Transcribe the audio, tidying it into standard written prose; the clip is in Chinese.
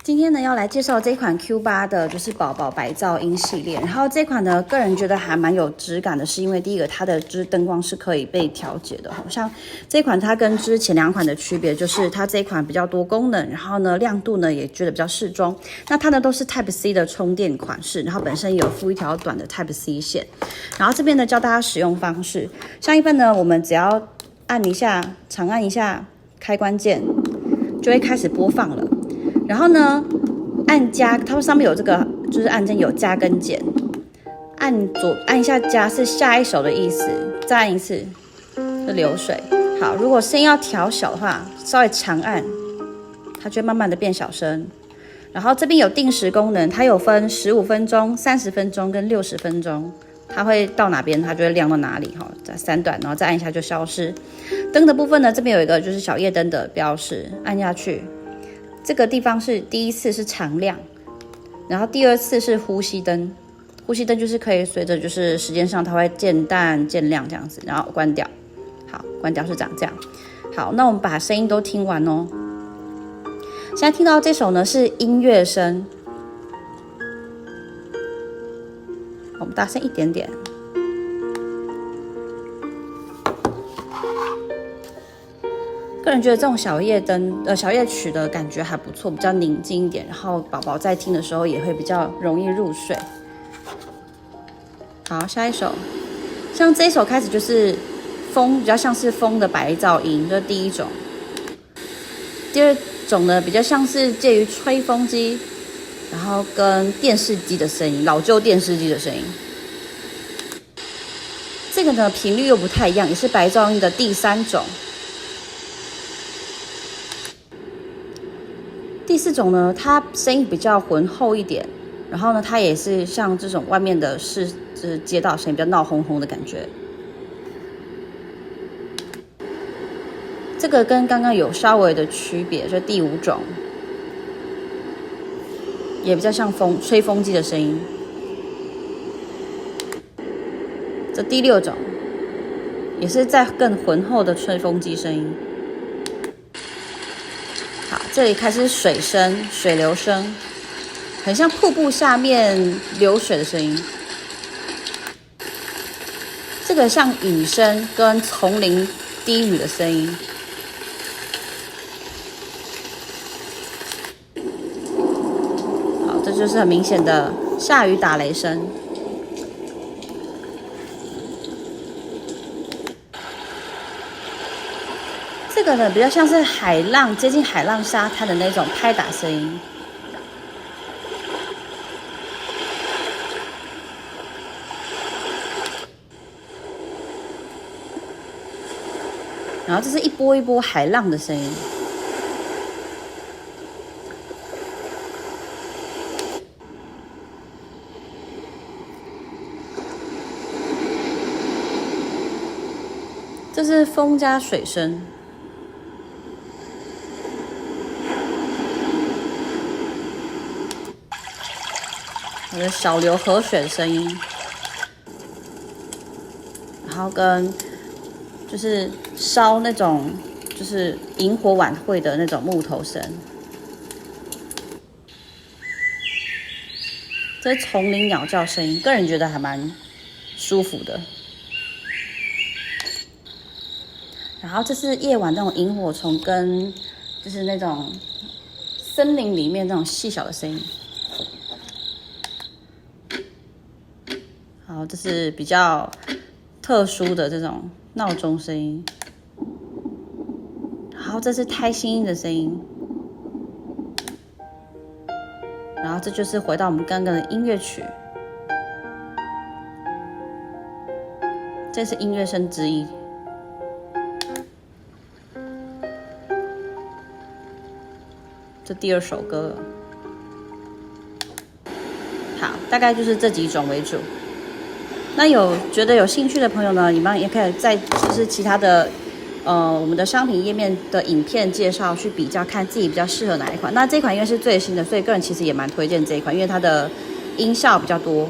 今天呢，要来介绍这款 Q8的，就是宝宝白噪音系列。然后这款呢，个人觉得还蛮有质感的，是因为第一个它的就是灯光是可以被调节的。像这款它跟之前两款的区别，就是它这一款比较多功能，然后呢亮度呢也觉得比较适中。那它呢都是 Type C 的充电款式，然后本身也有附一条短的 Type C 线。然后这边呢教大家使用方式，像一般呢我们只要按一下，长按一下开关键，就会开始播放了。然后呢，按加，它上面有这个，就是按键有加跟减，按一下加是下一首的意思，再按一次是流水。好，如果声音要调小的话，稍微长按，它就会慢慢的变小声。然后这边有定时功能，它有分15分钟、30分钟跟60分钟，它会到哪边它就会亮到哪里哈，在3段，然后再按一下就消失。灯的部分呢，这边有一个就是小夜灯的标示，按下去。这个地方是第一次是常亮，然后第二次是呼吸灯，呼吸灯就是可以随着就是时间上它会渐淡渐亮这样子，然后关掉。好，关掉是长这样。好，那我们把声音都听完哦。现在听到这首呢是音乐声，我们大声一点点。个人觉得这种小夜曲的感觉还不错，比较宁静一点，然后宝宝在听的时候也会比较容易入睡。好，下一首，像这一首开始就是风，比较像是风的白噪音，这是第一种。第二种呢，比较像是介于吹风机，然后跟电视机的声音，老旧电视机的声音。这个呢频率又不太一样，也是白噪音的第3种。第4种呢，它声音比较浑厚一点，然后呢，它也是像这种外面的就是街道声音比较闹哄哄的感觉。这个跟刚刚有稍微的区别，就第5种，也比较像吹风机的声音。这第6种，也是在更浑厚的吹风机声音。好，这里开始水声、水流声，很像瀑布下面流水的声音。这个像雨声跟丛林低语的声音。好，这就是很明显的下雨打雷声。这个呢比较像是海浪，接近海浪沙滩的那种拍打声音。然后这是一波一波海浪的声音。这是风加水声。我的小流河水的声音，然后跟就是烧那种就是萤火晚会的那种木头声，这是丛林鸟叫声音，个人觉得还蛮舒服的。然后这是夜晚那种萤火虫跟就是那种森林里面那种细小的声音。好，这是比较特殊的这种闹钟声音。好，这是胎心音的声音。然后这就是回到我们刚刚的音乐曲，这是音乐声之一。这第2首歌了。好，大概就是这几种为主。那觉得有兴趣的朋友呢，你们也可以在就是其他的我们的商品页面的影片介绍去比较，看自己比较适合哪一款。那这款因为是最新的，所以个人其实也蛮推荐这一款，因为它的音效比较多。